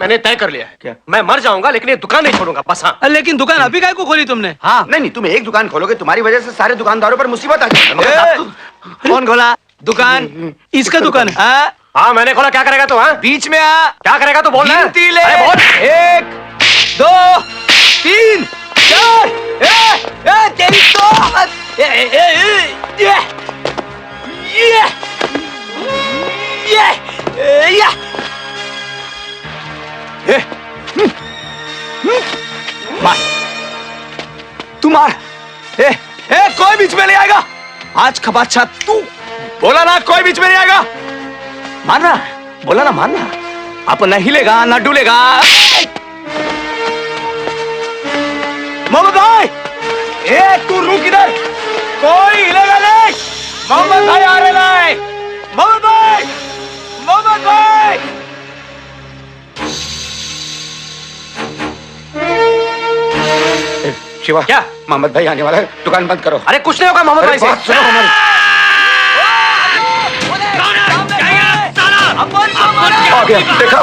मैंने तय कर लिया है। क्या? मैं मर जाऊंगा लेकिन ये दुकान नहीं छोड़ूंगा, बस। हाँ, लेकिन दुकान अभी काय को खोली तुमने? हाँ। नहीं, तुम एक दुकान खोलोगे, तुम्हारी वजह से सारे दुकानदारों पर मुसीबत आ जाएगी। कौन खोला दुकान? इसका दुकान? हाँ, मैंने खोला। क्या करेगा तू? हाँ, बीच में आ। क्या करेगा तू? बोल। गिनती ले। अरे बोल। 1 2 3 4। तेरी तो मार, तू मार। कोई बीच में नहीं आएगा आज का बादशाह तू। बोला ना कोई बीच में नहीं आएगा। मारना, बोला ना मारना। अब न हिलेगा न डुलेगा। मोहम्मद भाई, तू रुक इधर, कोई हिलेगा नहीं। मोहम्मद भाई आ रहे हैं। मोहम्मद भाई, मोहम्मद भाई। शिवा, क्या? मोहम्मद भाई आने वाला है, दुकान बंद करो। अरे कुछ नहीं होगा मोहम्मद भाई से। बात सुनो हमारी। आ गया, देखा?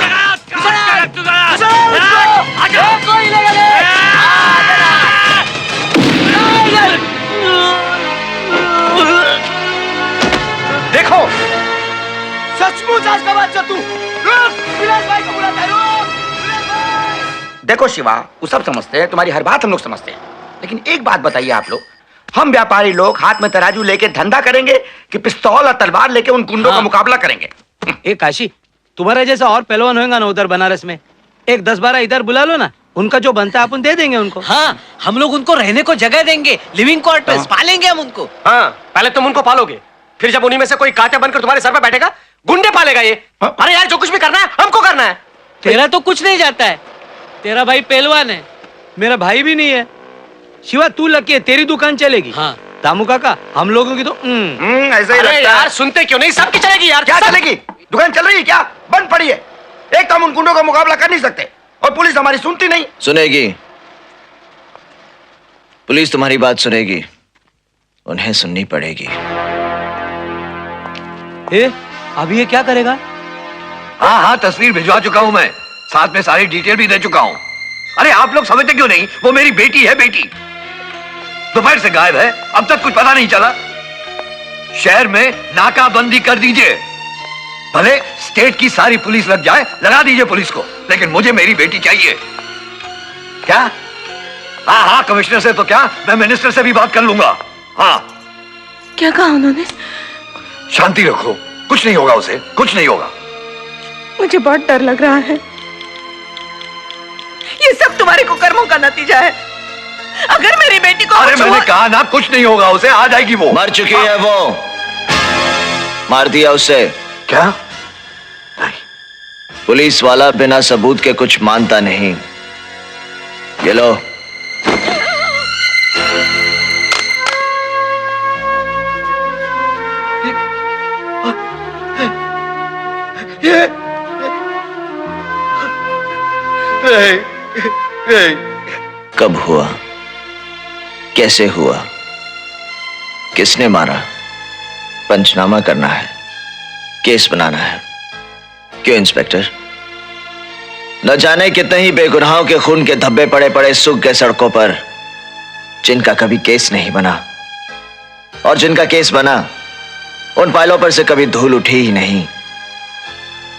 देखो, सचमुच आज का बादशाह तू। रुक, विलास भाई को बुलाता है, रुक। विलास भाई। देखो शिवा, वो सब समझते हैं, तुम्हारी हर बात हम लोग समझते हैं, लेकिन एक बात बताइए आप लोग, हम व्यापारी लोग हाथ में तराजू लेके धंधा करेंगे कि पिस्तौल और तलवार लेके उन गुंडों का मुकाबला करेंगे? ए काशी, तुम्हारे जैसा और पहलवान होगा ना उधर बनारस में, एक 10-12 इधर बुला लो ना, उनका जो बनता है अपन दे देंगे उनको। हाँ, हम लोग उनको रहने को जगह देंगे, लिविंग क्वार्टर्स पालेंगे हम उनको। हाँ, पहले तुम उनको पालोगे, फिर जब उन्हीं में से कोई कांटा बनकर तुम्हारे सर पे बैठेगा, गुंडे पालेगा ये। अरे यार, जो कुछ भी करना है हमको करना है। तेरा तो कुछ नहीं जाता है, तेरा भाई पहलवान है। मेरा भाई भी नहीं है। शिवा तू लकी है, तेरी दुकान चलेगी। हाँ। दामू काका, हम लोगों की तो ऐसा ही अरे लगता यार, है। सुनते क्यों नहीं? सबकी चलेगी यार। क्या सब। चलेगी? दुकान चल रही है क्या? बंद पड़ी है। एक तो हम उन गुंडों का मुकाबला कर नहीं सकते और पुलिस हमारी सुनती नहीं। सुनेगी, पुलिस तुम्हारी बात सुनेगी, उन्हें सुननी पड़ेगी। अभी ये क्या करेगा? हाँ, तस्वीर भिजवा चुका हूं मैं, साथ में सारी डिटेल भी दे चुका हूं। अरे आप लोग समझते क्यों नहीं? वो मेरी बेटी है, बेटी दोपहर से गायब है, अब तक कुछ पता नहीं चला। शहर में नाकाबंदी कर दीजिए, भले स्टेट की सारी पुलिस लग जाए, लगा दीजिए पुलिस को, लेकिन मुझे मेरी बेटी चाहिए। क्या? हाँ, कमिश्नर से तो क्या, मैं मिनिस्टर से भी बात कर लूंगा। हाँ। क्या कहा उन्होंने? शांति रखो, कुछ नहीं होगा उसे, कुछ नहीं होगा। मुझे बहुत डर लग रहा है। ये सब तुम्हारे कुकर्मों का नतीजा है। अगर मेरी बेटी को अरे मैंने कहा ना, कुछ नहीं होगा उसे, आ जाएगी वो। मर चुकी है वो, मार दिया उसे। क्या? पुलिस वाला बिना सबूत के कुछ मानता नहीं। ये लो। कब हुआ, कैसे हुआ, किसने मारा, पंचनामा करना है, केस बनाना है। क्यों इंस्पेक्टर? न जाने कितने ही बेगुनाहों के खून के धब्बे पड़े पड़े सूख गए सड़कों पर, जिनका कभी केस नहीं बना, और जिनका केस बना उन फाइलों पर से कभी धूल उठी ही नहीं।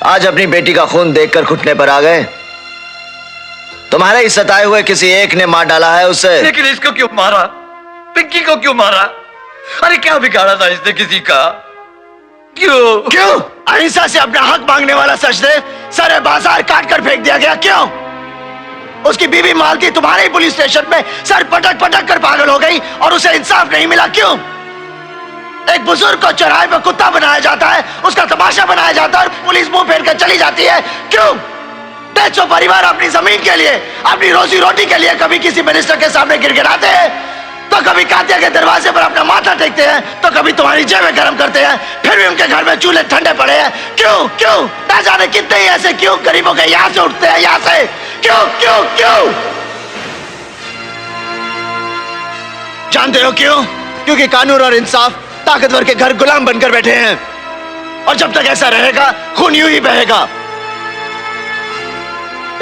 आज अपनी बेटी का खून देखकर घुटने पर आ गए। तुम्हारे ही सताए हुए किसी एक ने मार डाला है उसे। लेकिन इसको क्यों मारा? पिंकी को क्यों मारा? अरे क्या बिगाड़ा था इसने किसी का? क्यों? अहिंसा से अपना हक मांगने वाला सजदे सारे बाजार काट कर फेंक दिया गया। क्यों? उसकी बीवी मालती तुम्हारे ही पुलिस स्टेशन में सर पटक पटक कर पागल हो गई और उसे इंसाफ नहीं मिला। क्यों? एक बुजुर्ग को चौराहे पर कुत्ता बनाया जाता है, उसका तमाशा बनाया जाता है और पुलिस मुंह फेर कर चली जाती है। क्यों? 150 परिवार अपनी जमीन के लिए, अपनी रोजी रोटी के लिए कभी किसी मिनिस्टर के सामने गिड़गिड़ाते हैं, तो कभी कातिया के दरवाजे पर अपना माथा टेकते हैं, तो कभी तुम्हारी जेबें गर्म करते हैं, फिर भी उनके घर में चूल्हे ठंडे पड़े हैं। क्यों? क्यों? ना जाने कितने ही ऐसे क्यों गरीबों के यहां से उठते हैं, यहां से। क्यों? क्यों? क्यों? जानते हो क्यों? क्योंकि कानून और इंसाफ ताकतवर के घर गुलाम बनकर बैठे हैं, और जब तक ऐसा रहेगा खून यूं ही बहेगा।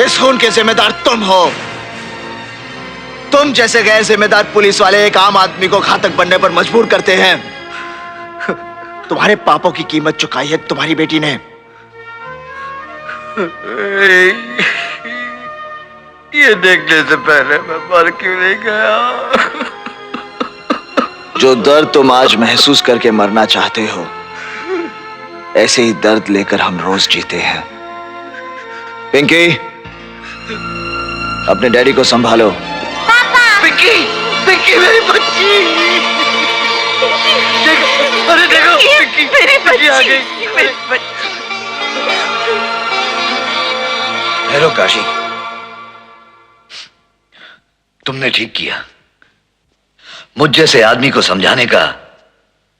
इस खून के जिम्मेदार तुम हो। तुम जैसे गैर जिम्मेदार पुलिस वाले एक आम आदमी को घातक बनने पर मजबूर करते हैं। तुम्हारे पापों की कीमत चुकाई है तुम्हारी बेटी ने। ये देखने से पहले मैं मर क्यों नहीं गया? जो दर्द तुम आज महसूस करके मरना चाहते हो, ऐसे ही दर्द लेकर हम रोज जीते हैं। पिंकी, अपने डैडी को संभालो। पिंकी, पिंकी मेरी बच्ची। देखो, अरे देखो, पिंकी, मेरी पिंकी आ गई। मेरी बच्ची। हेलो काशी, तुमने ठीक किया। मुझ जैसे आदमी को समझाने का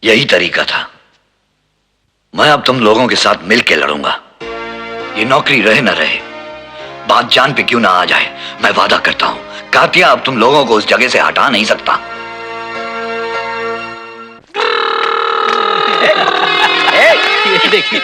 यही तरीका था। मैं अब तुम लोगों के साथ मिलकर लड़ूंगा। ये नौकरी रहे ना रहे, बात जान पे क्यों ना आ जाए, मैं वादा करता हूं कातिया अब तुम लोगों को उस जगह से हटा नहीं सकता। ये देखिए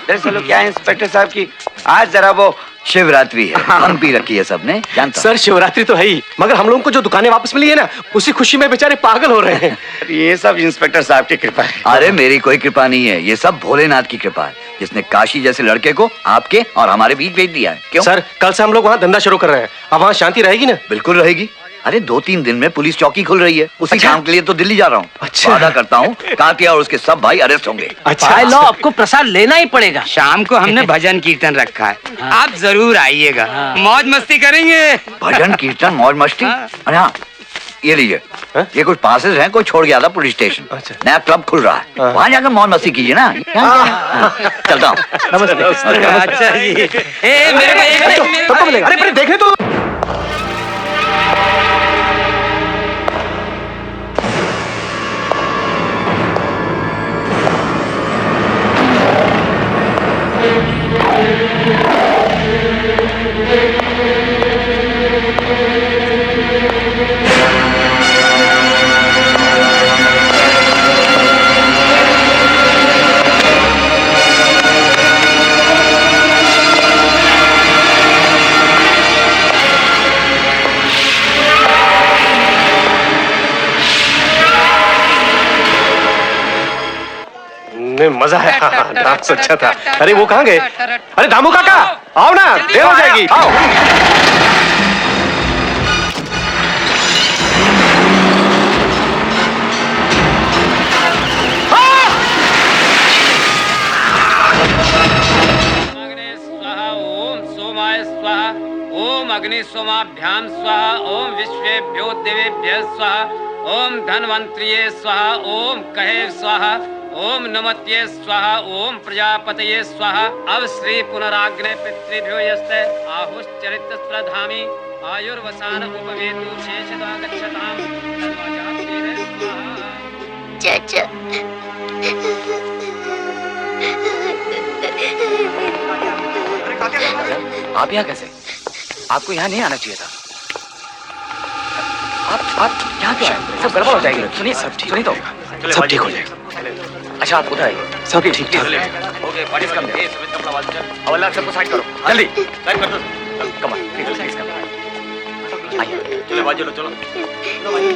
दरअसल क्या है इंस्पेक्टर साहब की आज जरा वो शिवरात्रि है, मन पी रखी है सबने, जानता हूं। सर शिवरात्रि तो है ही, मगर हम लोगों को जो दुकानें वापस मिली है ना, उसी खुशी में बेचारे पागल हो रहे हैं। ये सब इंस्पेक्टर साहब की कृपा है। अरे मेरी कोई कृपा नहीं है, ये सब भोलेनाथ की कृपा है, जिसने काशी जैसे लड़के को आपके और हमारे बीच भेज दिया है। क्यों सर कल से हम लोग वहाँ धंधा शुरू कर रहे हैं, अब वहाँ शांति रहेगी ना? बिल्कुल रहेगी। अरे 2-3 दिन में पुलिस चौकी खुल रही है, उसी काम के लिए तो दिल्ली जा रहा हूँ। अच्छा। वादा करता हूँ कातिया और उसके सब भाई अरेस्ट होंगे। भाई लो, आपको प्रसाद लेना ही पड़ेगा। शाम को हमने भजन कीर्तन रखा है, आप जरूर आइएगा, मौज मस्ती करेंगे। भजन कीर्तन मौज मस्ती। अरे हाँ, ये लीजिए, ये कुछ पासेस हैं, कोई छोड़ गया था पुलिस स्टेशन। अच्छा। नया क्लब खुल रहा है, वहाँ जाकर मौज मस्ती कीजिए ना। चलता हूँ। अच्छा जी, मेरे को एक मिनट, तब तो मिलेगा। अरे देखने तो मजा है। डांस अच्छा था। अरे वो कहाँ गए? अरे दामू काका आओ ना, देर हो जाएगी, आओ। ओम अग्नि सोमाभ्याम स्वाहा, ओम विश्वेभ्यो देवेभ्यः स्वाहा, ओम धन्वंतरिये स्वाहा, ओम कहे स्वाहा, ओम नमत्ये स्वाहा, ओम प्रजापतये स्वाहा। अब श्री पुनराग्ने पितृभ्यो यस्ते आहुश्चरित प्रधामी आयुर्वसान उपवेतु शेषदा गच्छताम तन्वाजाक्षीरे स्वाहा। चाचा आप यहाँ कैसे? आपको यहाँ नहीं आना चाहिए था। आप यहाँ क्यों आए? सब गड़बड़ हो जाएगी। सुनिए, सब सुनिए तो सब ठीक हो जाएगा। अच्छा आप उधर आइए। सब ठीक ठाक। ओके, पार्टीज कम दे। अवल्ला सबको साइड करो, जल्दी साइड कर दो। Come on, please come. आइए, चलो बाजू चलो।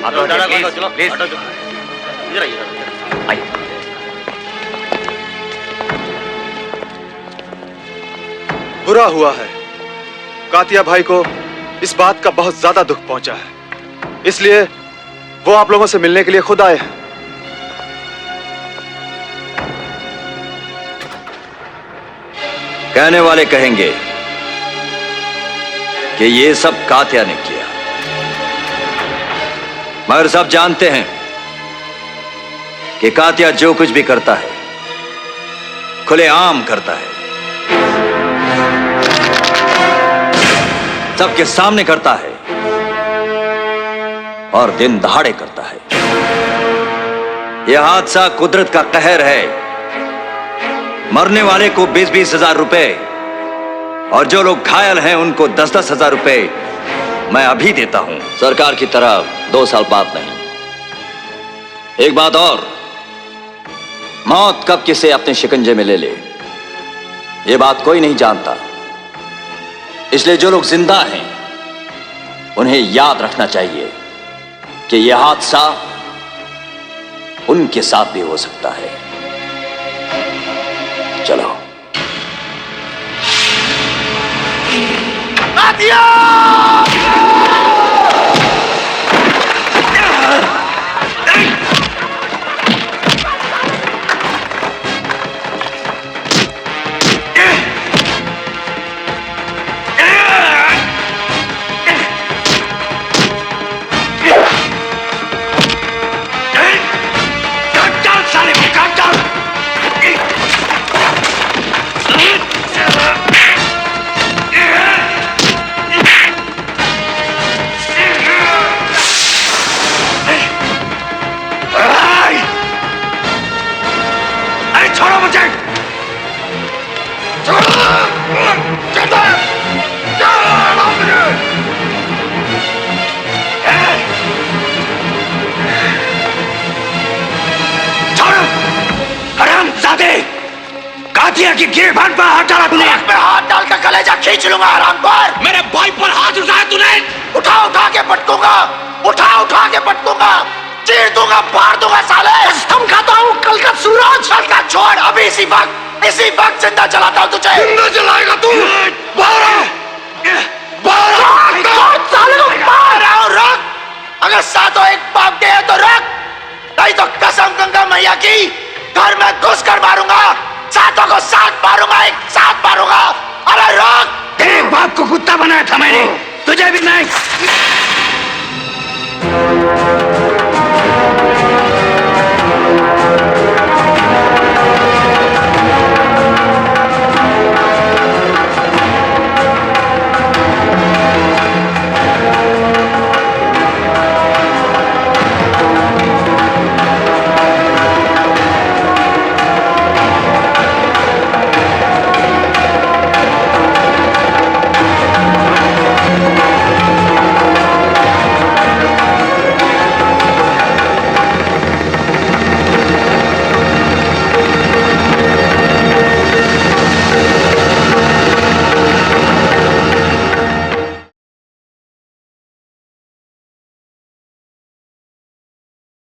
आप लोग चलो, प्लीज इधर आइए। आइए। बुरा हुआ है, कातिया भाई को इस बात का बहुत ज्यादा दुख पहुंचा है, इसलिए वो आप लोगों से मिलने के लिए खुद आए हैं। कहने वाले कहेंगे कि ये सब कातिया ने किया, मगर सब जानते हैं कि कातिया जो कुछ भी करता है खुलेआम करता है, सबके सामने करता है और दिन दहाड़े करता है। यह हादसा कुदरत का कहर है। मरने वाले को 20-20 हजार रुपए और जो लोग घायल हैं उनको 10-10 हजार रुपए मैं अभी देता हूं, सरकार की तरह 2 साल बाद नहीं। एक बात और, मौत कब किसे अपने शिकंजे में ले ले ये बात कोई नहीं जानता। इसलिए जो लोग जिंदा हैं उन्हें याद रखना चाहिए कि यह हादसा उनके साथ भी हो सकता है। चलो। की गिरबान पर हाथ डाला तूने। मैं हाथ डाल कर कलेजा खींच लूंगा आराम पर। मेरे भाई पर हाथ उठाया तूने। उठा उठा के पटकूंगा, उठा उठा के पटकूंगा, चीर दूंगा, फाड़ दूंगा साले। कसम खाता हूँ कल का सूरज। कल का छोड़, अभी इसी वक्त जिंदा जलाता हूँ तुझे। जिंदा जलाएगा तू। बाहर रख। अगर सातों एक पाप के है तो रख, नहीं तो कसम गंगा मैया की घर में घुस कर मारूंगा। सातों को साथ मारूंगा, एक साथ मारूंगा। अरे रोक। तेरे बाप को कुत्ता बनाया था मैंने, तुझे भी नहीं।